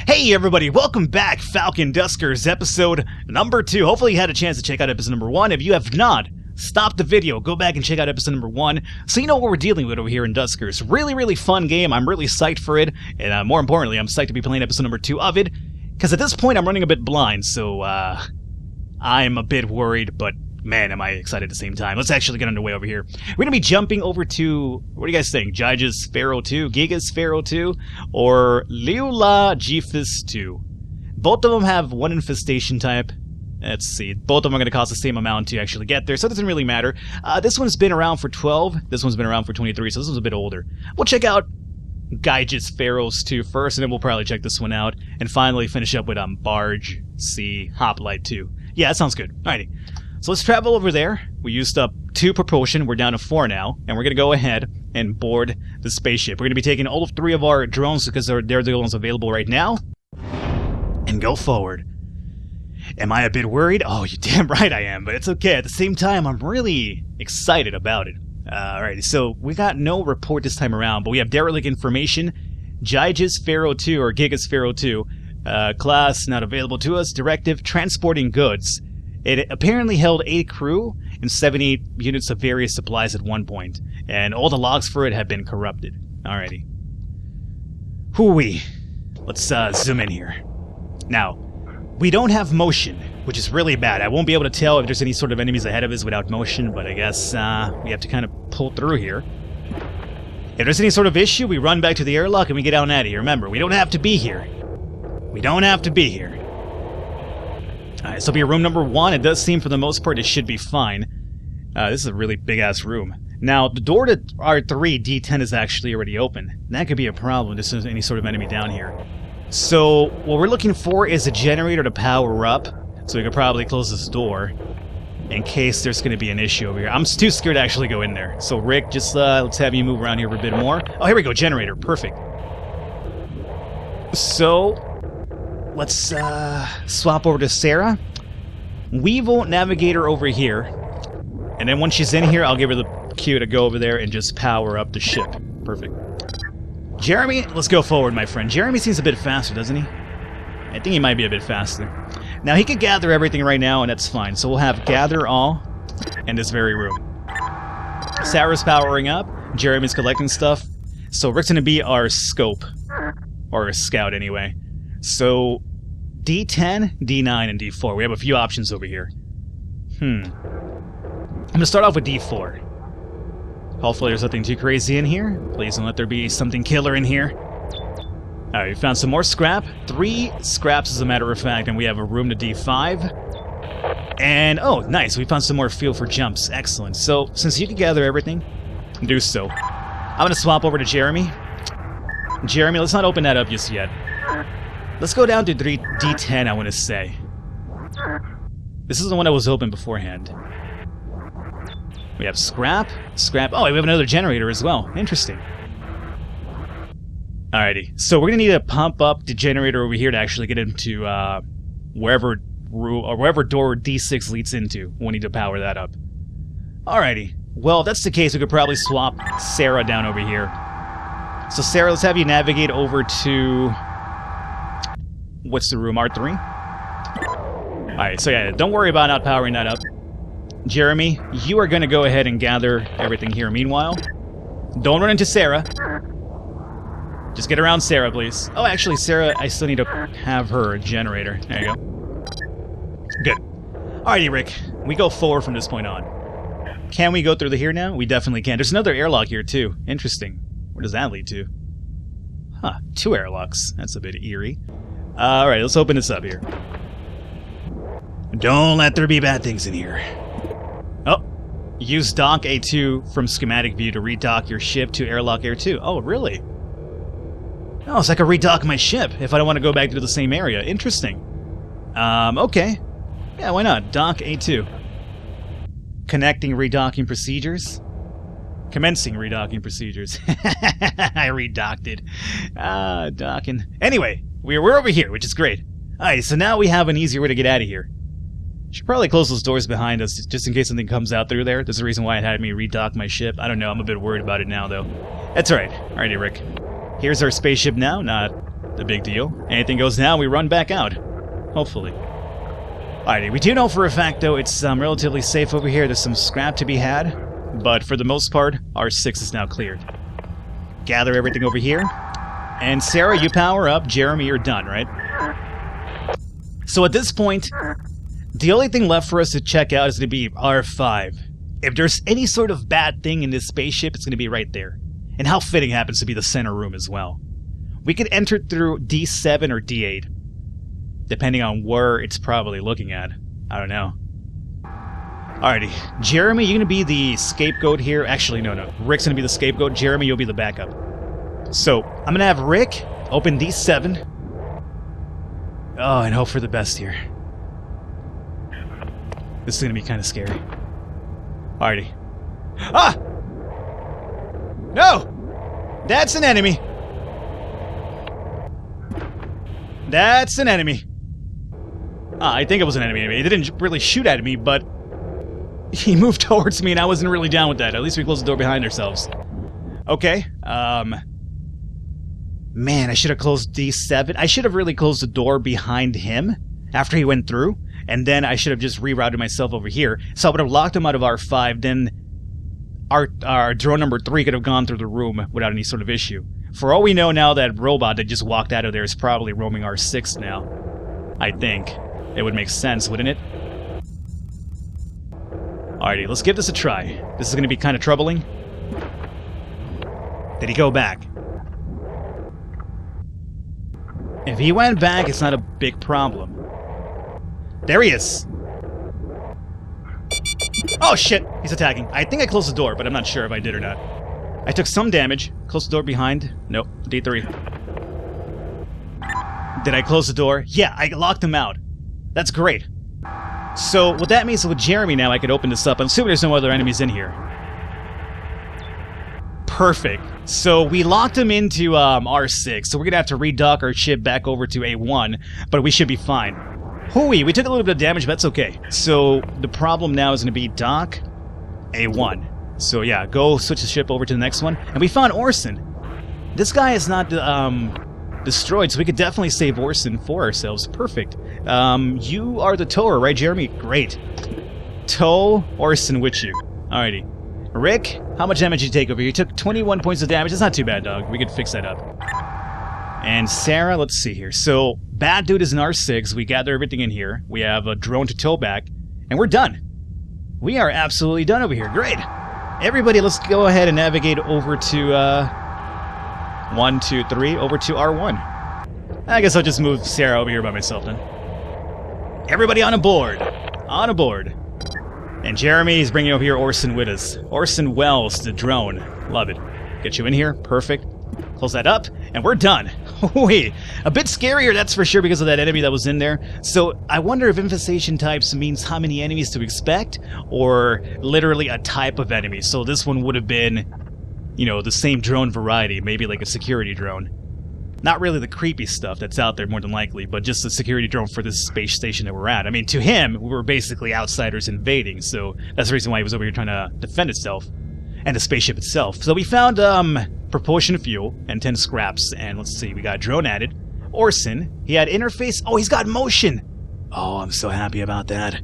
Hey everybody, welcome back, Falcon Duskers, episode number 2. Hopefully you had a chance to check out episode number 1. If you have not, stop the video, go back and check out episode number 1, so you know what we're dealing with over here in Duskers. Really fun game, I'm really psyched for it, and more importantly, I'm psyched to be playing episode number 2 of it, because at this point I'm running a bit blind, so I'm a bit worried, but man, am I excited at the same time. Let's actually get underway over here. We're going to be jumping over to, what do you guys think? Jaja's Pharaoh 2, Giga's Pharaoh 2, or Liula Jephthys 2. Both of them have one infestation type. Let's see. Both of them are going to cost the same amount to actually get there, so it doesn't really matter. This one's been around for 12. This one's been around for 23, so this one's a bit older. We'll check out Gyges Pharaohs 2 first, and then we'll probably check this one out, and finally finish up with Barge C Hoplite 2. Yeah, that sounds good. Alrighty. So let's travel over there. We used up 2 propulsion. We're down to 4 now. And we're going to go ahead and board the spaceship. We're going to be taking all 3 of our drones because they're the ones available right now. And go forward. Am I a bit worried? Oh, you're damn right I am. But it's okay. At the same time, I'm really excited about it. Alrighty, so we got no report this time around. But we have derelict information. Gyges Pharaoh 2 or Giga's Pharaoh 2. Class not available to us. Directive transporting goods. It apparently held 8 crew and 78 units of various supplies at one point, and all the logs for it have been corrupted. Alrighty. Hoo-wee. Let's zoom in here. Now, we don't have motion, which is really bad. I won't be able to tell if there's any sort of enemies ahead of us without motion, but I guess we have to kind of pull through here. If there's any sort of issue, we run back to the airlock and we get out and out of here. Remember, we don't have to be here. We don't have to be here. Alright, this will be room number 1. It does seem for the most part it should be fine. This is a really big-ass room. Now, the door to R3, D10 is actually already open. That could be a problem if there's any sort of enemy down here. So, what we're looking for is a generator to power up, so we could probably close this door in case there's going to be an issue over here. I'm too scared to actually go in there. So, Rick, just let's have you move around here for a bit more. Oh, here we go, generator. Perfect. So let's swap over to Sarah. We will navigate her over here. And then once she's in here, I'll give her the cue to go over there and just power up the ship. Perfect. Jeremy, let's go forward, my friend. Jeremy seems a bit faster, doesn't he? I think he might be a bit faster. Now, he could gather everything right now, and that's fine. So we'll have gather all in this very room. Sarah's powering up. Jeremy's collecting stuff. So Rick's going to be our scope. Or a scout, anyway. So, D10, D9, and D4. We have a few options over here. I'm going to start off with D4. Hopefully there's nothing too crazy in here. Please don't let there be something killer in here. Alright, we found some more scrap. 3 scraps as a matter of fact, and we have a room to D5. And, oh, nice, we found some more fuel for jumps. Excellent. So, since you can gather everything, do so. I'm going to swap over to Jeremy. Jeremy, let's not open that up just yet. Let's go down to D10, I want to say. This is the one that was open beforehand. We have scrap. Oh, we have another generator as well. Interesting. Alrighty, so we're going to need to pump up the generator over here to actually get into wherever door D6 leads into. We'll need to power that up. Alrighty, well, if that's the case, we could probably swap Sarah down over here. So Sarah, let's have you navigate over to... What's the room? R3? Alright, so yeah, don't worry about not powering that up. Jeremy, you are going to go ahead and gather everything here. Meanwhile, don't run into Sarah. Just get around Sarah, please. Oh, actually, Sarah, I still need to have her generator. There you go. Good. Alrighty, Rick. We go forward from this point on. Can we go through here now? We definitely can. There's another airlock here, too. Interesting. Where does that lead to? Huh, 2 airlocks. That's a bit eerie. Alright, let's open this up here. Don't let there be bad things in here. Oh, use dock A2 from schematic view to redock your ship to airlock Air 2. Oh, really? Oh, so I can redock my ship if I don't want to go back to the same area. Interesting. Okay. Yeah, why not? Dock A2. Connecting redocking procedures. Commencing redocking procedures. I redocked it. Docking. Anyway, we're over here, which is great. Alright, so now we have an easier way to get out of here. Should probably close those doors behind us, just in case something comes out through there. There's a reason why it had me redock my ship. I don't know, I'm a bit worried about it now, though. That's alright. Alrighty, Rick. Here's our spaceship now. Not the big deal. Anything goes down, we run back out. Hopefully. Alrighty, we do know for a fact, though, it's relatively safe over here. There's some scrap to be had, but for the most part, our 6 is now cleared. Gather everything over here. And Sarah, you power up. Jeremy, you're done, right? So at this point, the only thing left for us to check out is going to be R5. If there's any sort of bad thing in this spaceship, it's going to be right there. And how fitting happens to be the center room as well. We could enter through D7 or D8, depending on where it's probably looking at. I don't know. Alrighty. Jeremy, you're going to be the scapegoat here. Actually, no. Rick's going to be the scapegoat. Jeremy, you'll be the backup. So, I'm going to have Rick open D7. Oh, and hope for the best here. This is going to be kind of scary. Alrighty. Ah! No! That's an enemy. That's an enemy. Ah, I think it was an enemy. He didn't really shoot at me, but he moved towards me and I wasn't really down with that. At least we closed the door behind ourselves. Okay. Man, I should have closed D7. I should have really closed the door behind him after he went through. And then I should have just rerouted myself over here. So I would have locked him out of R5. Then our drone number 3 could have gone through the room without any sort of issue. For all we know now, that robot that just walked out of there is probably roaming R6 now. I think. It would make sense, wouldn't it? Alrighty, let's give this a try. This is going to be kind of troubling. Did he go back? If he went back, it's not a big problem. There he is! Oh shit! He's attacking. I think I closed the door, but I'm not sure if I did or not. I took some damage. Closed the door behind. Nope. D3. Did I close the door? Yeah, I locked him out. That's great. So, what that means is with Jeremy now, I could open this up. I'm assuming there's no other enemies in here. Perfect. So, we locked him into R6, so we're gonna have to redock our ship back over to A1, but we should be fine. Hooey, we took a little bit of damage, but that's okay. So, the problem now is gonna be dock A1. So yeah, go switch the ship over to the next one. And we found Orson. This guy is not destroyed, so we could definitely save Orson for ourselves. Perfect. You are the tower, right, Jeremy? Great. Tow Orson with you. Alrighty. Rick, how much damage did you take over here? You took 21 points of damage. That's not too bad, dog. We could fix that up. And Sarah, let's see here. So, Bad Dude is in R6. We gather everything in here. We have a drone to tow back. And we're done. We are absolutely done over here. Great. Everybody, let's go ahead and navigate over to, 1, 2, 3, over to R1. I guess I'll just move Sarah over here by myself then. Everybody on aboard. On aboard. And Jeremy is bringing over here Orson with us. Orson Welles, the drone. Love it. Get you in here. Perfect. Close that up, and we're done. Wait, a bit scarier, that's for sure, because of that enemy that was in there. So I wonder if infestation types means how many enemies to expect, or literally a type of enemy. So this one would have been, you know, the same drone variety, maybe like a security drone. Not really the creepy stuff that's out there, more than likely, but just a security drone for this space station that we're at. I mean, to him, we were basically outsiders invading, so that's the reason why he was over here trying to defend itself. And the spaceship itself. So we found, propulsion fuel and 10 scraps, and let's see, we got drone added. Orson, he had interface. Oh, he's got motion! Oh, I'm so happy about that.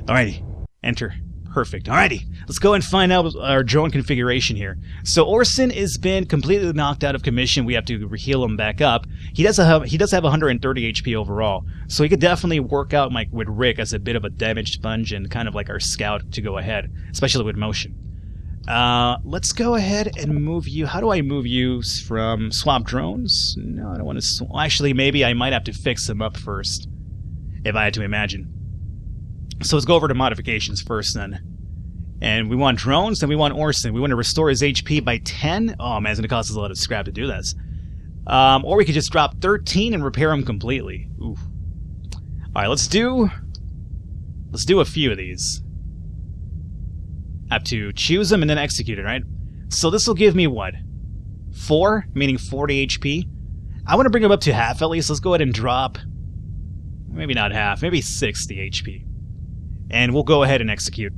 Alrighty, enter. Perfect. Alrighty, let's go and find out our drone configuration here. So Orson has been completely knocked out of commission. We have to heal him back up. He does have 130 HP overall, so he could definitely work out with Rick as a bit of a damage sponge and kind of like our scout to go ahead, especially with motion. Let's go ahead and move you. How do I move you from swap drones? No, I don't want to. Actually, maybe I might have to fix them up first, if I had to imagine. So let's go over to modifications first then. And we want drones, then we want Orson. We want to restore his HP by 10. Oh man, it's going to cost us a lot of scrap to do this. Or we could just drop 13 and repair him completely. Oof. Alright, let's do a few of these. Have to choose them and then execute it, right? So this will give me what? 4, meaning 40 HP. I want to bring him up to half at least. Let's go ahead and drop, maybe not half, maybe 60 HP. And we'll go ahead and execute.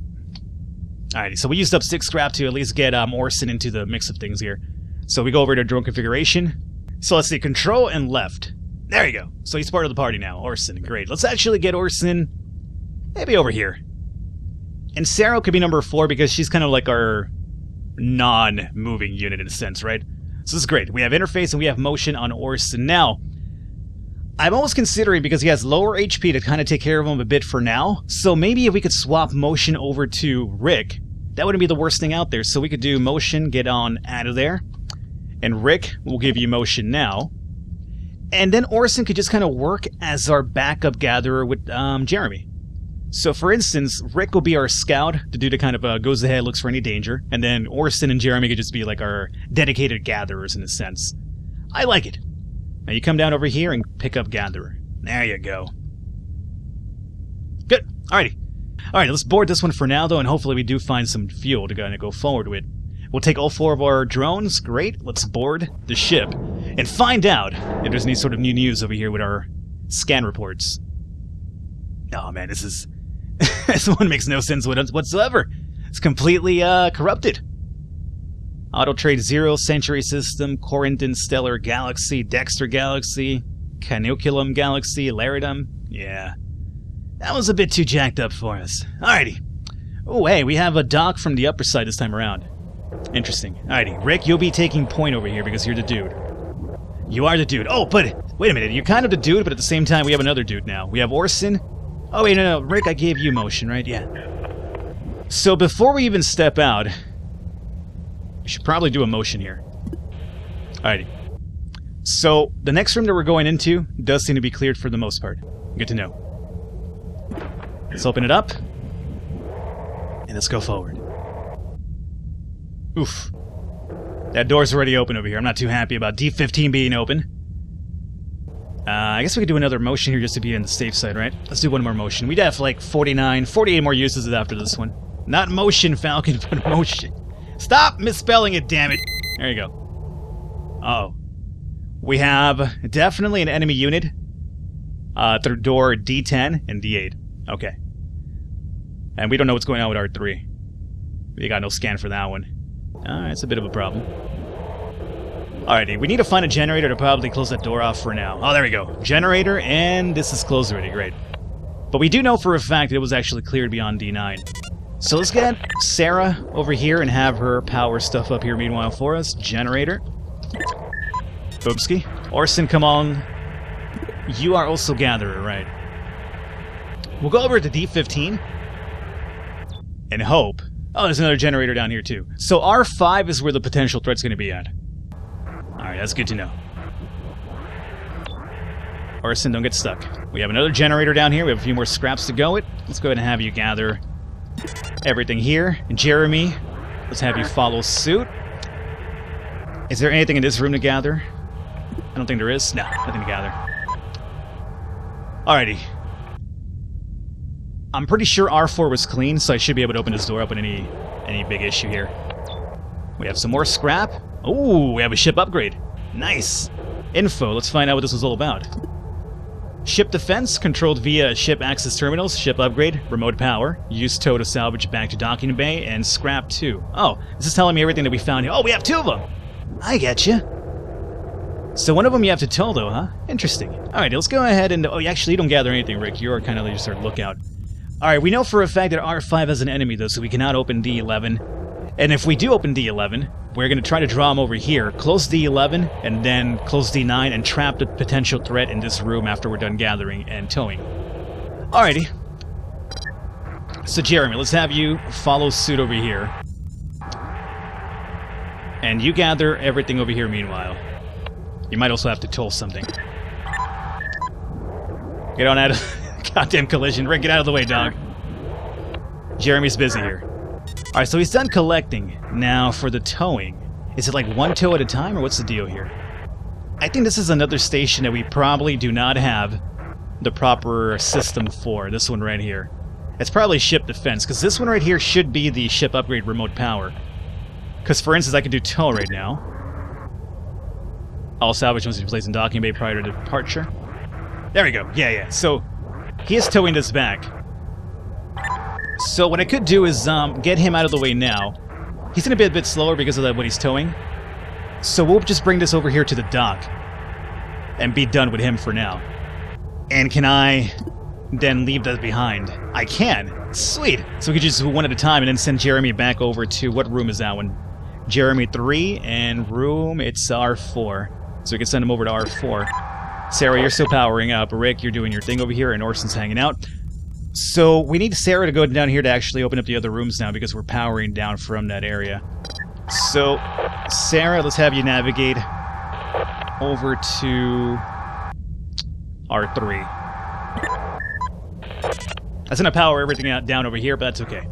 Alrighty, so we used up 6 scrap to at least get Orson into the mix of things here. So we go over to drone configuration. So let's see, control and left. There you go. So he's part of the party now. Orson, great. Let's actually get Orson maybe over here. And Sarah could be number 4 because she's kind of like our non-moving unit in a sense, right? So this is great. We have interface and we have motion on Orson. Now, I'm almost considering, because he has lower HP, to kind of take care of him a bit for now. So maybe if we could swap motion over to Rick, that wouldn't be the worst thing out there. So we could do motion, get on out of there. And Rick will give you motion now. And then Orson could just kind of work as our backup gatherer with Jeremy. So for instance, Rick will be our scout, the dude that kind of goes ahead, looks for any danger. And then Orson and Jeremy could just be like our dedicated gatherers in a sense. I like it. Now you come down over here and pick up gatherer. There you go. Good. Alrighty. Alright, let's board this one for now though, and hopefully we do find some fuel to kind of go forward with. We'll take all 4 of our drones. Great. Let's board the ship and find out if there's any sort of new news over here with our scan reports. Oh man, this is... this one makes no sense whatsoever. It's completely corrupted. Auto Trade 0, Century System, Corinthian Stellar Galaxy, Dexter Galaxy, Canoculum Galaxy, Laridum. Yeah. That was a bit too jacked up for us. Alrighty. Oh, hey, we have a dock from the upper side this time around. Interesting. Alrighty. Rick, you'll be taking point over here because you're the dude. You are the dude. Oh, but wait a minute. You're kind of the dude, but at the same time, we have another dude now. We have Orson. Oh, wait, no. Rick, I gave you motion, right? Yeah. So before we even step out, we should probably do a motion here. Alrighty. So the next room that we're going into does seem to be cleared for the most part. Good to know. Let's open it up. And let's go forward. Oof. That door's already open over here. I'm not too happy about D15 being open. I guess we could do another motion here just to be on the safe side, right? Let's do one more motion. We'd have like 48 more uses after this one. Not motion, Falcon, but motion. Stop misspelling it, damn it. There you go. Uh-oh. We have definitely an enemy unit through door D10 and D8. Okay. And we don't know what's going on with R3. We got no scan for that one. It's a bit of a problem. Alrighty, we need to find a generator to probably close that door off for now. Oh, there we go. Generator, and this is closed already. Great. But we do know for a fact that it was actually cleared beyond D9. So let's get Sarah over here and have her power stuff up here meanwhile for us. Generator. Boopski. Orson, come on. You are also gatherer, right? We'll go over to D15 and hope. Oh, there's another generator down here too. So R5 is where the potential threat's going to be at. Alright, that's good to know. Orson, don't get stuck. We have another generator down here. We have a few more scraps to go with. Let's go ahead and have you gather everything here. And Jeremy, let's have you follow suit. Is there anything in this room to gather? I don't think there is. No, nothing to gather. Alrighty. I'm pretty sure R4 was clean, so I should be able to open this door up with any big issue here. We have some more scrap. Ooh, we have a ship upgrade. Nice. Info, let's find out what this was all about. Ship defense, controlled via ship access terminals, ship upgrade, remote power, use tow to salvage back to docking bay, and scrap 2. Oh, this is telling me everything that we found here. Oh, we have 2 of them! I get you. So one of them you have to tow, though, huh? Interesting. Alright, let's go ahead and... Oh, actually, you don't gather anything, Rick. You're kind of just our lookout. Alright, we know for a fact that R5 has an enemy, though, so we cannot open D11. And if we do open D11, we're going to try to draw him over here, close D11, and then close D9, and trap the potential threat in this room after we're done gathering and towing. Alrighty. So Jeremy, let's have you follow suit over here. And you gather everything over here meanwhile. You might also have to toll something. Get on out of... Goddamn collision. Rick, get out of the way, dog. Jeremy's busy here. Alright, so he's done collecting. Now, for the towing, is it like one tow at a time, or what's the deal here? I think this is another station that we probably do not have the proper system for. This one right here. It's probably ship defense, because this one right here should be the ship upgrade remote power. Because, for instance, I can do tow right now. All salvage must be placed in docking bay prior to departure. There we go. Yeah. So, he is towing this back. So what I could do is get him out of the way now. He's going to be a bit slower because of what he's towing. So we'll just bring this over here to the dock. and be done with him for now. And can I then leave that behind? I can. Sweet. So we could just do one at a time and then send Jeremy back over to, what room is that one? Jeremy 3 and room, it's R4. So we can send him over to R4. Sarah, you're still powering up. Rick, you're doing your thing over here, and Orson's hanging out. So we need Sarah to go down here to actually open up the other rooms now because we're powering down from that area. So, Sarah, let's have you navigate over to R3. That's gonna power everything down over here, but that's okay.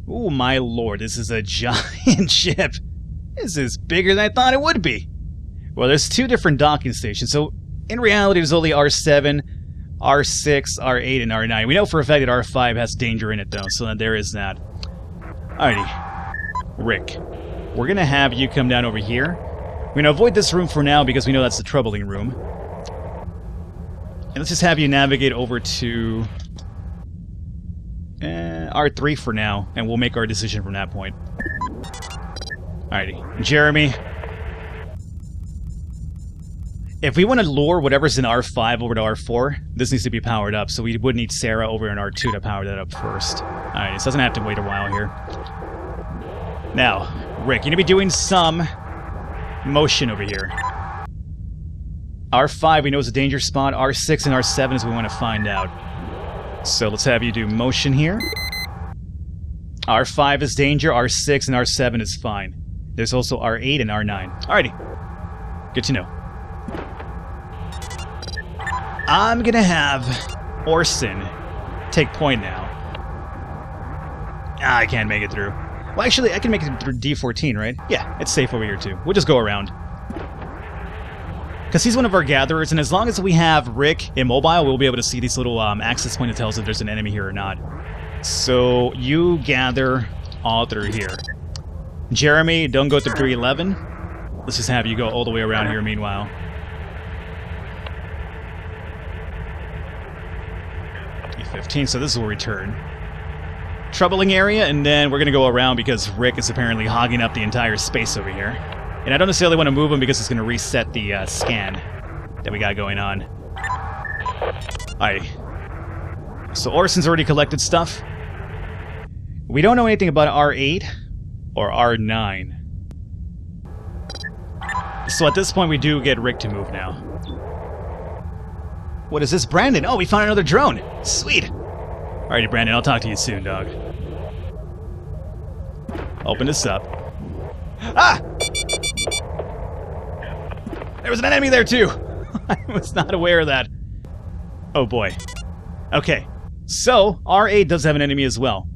Oh my lord, this is a giant ship. This is bigger than I thought it would be. Well, there's 2 different docking stations, so in reality there's only R7, R6, R8, and R9. We know for a fact that R5 has danger in it though, so there is that. Alrighty. Rick, we're gonna have you come down over here. We're gonna avoid this room for now because we know that's the troubling room. And let's just have you navigate over to R3 for now, and we'll make our decision from that point. Alrighty. Jeremy, if we want to lure whatever's in R5 over to R4, this needs to be powered up, so we would need Sarah over in R2 to power that up first. Alright, this doesn't have to wait a while here. Now, Rick, you need to be doing some motion over here. R5 we know is a danger spot, R6 and R7 is what we want to find out. So let's have you do motion here. R5 is danger, R6 and R7 is fine. There's also R8 and R9. Alrighty. Good to know. I'm gonna have Orson take point now. I can't make it through. Well, actually, I can make it through D14, right? Yeah, it's safe over here too. We'll just go around. Because he's one of our gatherers, and as long as we have Rick immobile, we'll be able to see these little access point that tells if there's an enemy here or not. So, you gather all through here. Jeremy, don't go through 311. Let's just have you go all the way around here meanwhile. E15, so this will return. Troubling area, and then we're going to go around because Rick is apparently hogging up the entire space over here. And I don't necessarily want to move him because it's going to reset the scan that we got going on. Alright. So Orson's already collected stuff. We don't know anything about R8 or R9. So at this point we do get Rick to move now. What is this, Brandon? Oh, we found another drone. Sweet. Alrighty, Brandon, I'll talk to you soon, dog. Open this up. Ah! There was an enemy there too! I was not aware of that. Oh boy. Okay. So, R8 does have an enemy as well.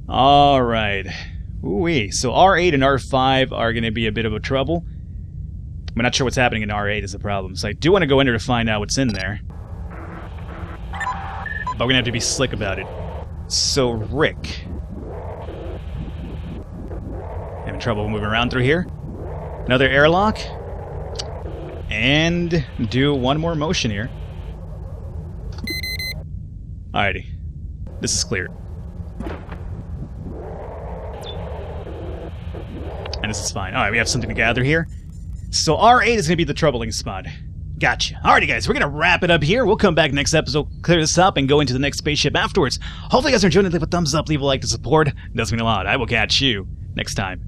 Alright. Ooh-wee. So R8 and R5 are going to be a bit of a trouble. I'm not sure what's happening in R8 is the problem. So I do want to go in there to find out what's in there. But we're going to have to be slick about it. So, Rick. Having trouble moving around through here. Another airlock. And do one more motion here. Alrighty. This is cleared. And this is fine. Alright, we have something to gather here. So R8 is going to be the troubling spot. Gotcha. Alrighty guys, we're going to wrap it up here. We'll come back next episode, clear this up, and go into the next spaceship afterwards. Hopefully you guys are enjoying it. Leave a thumbs up, leave a like to support. It does mean a lot. I will catch you next time.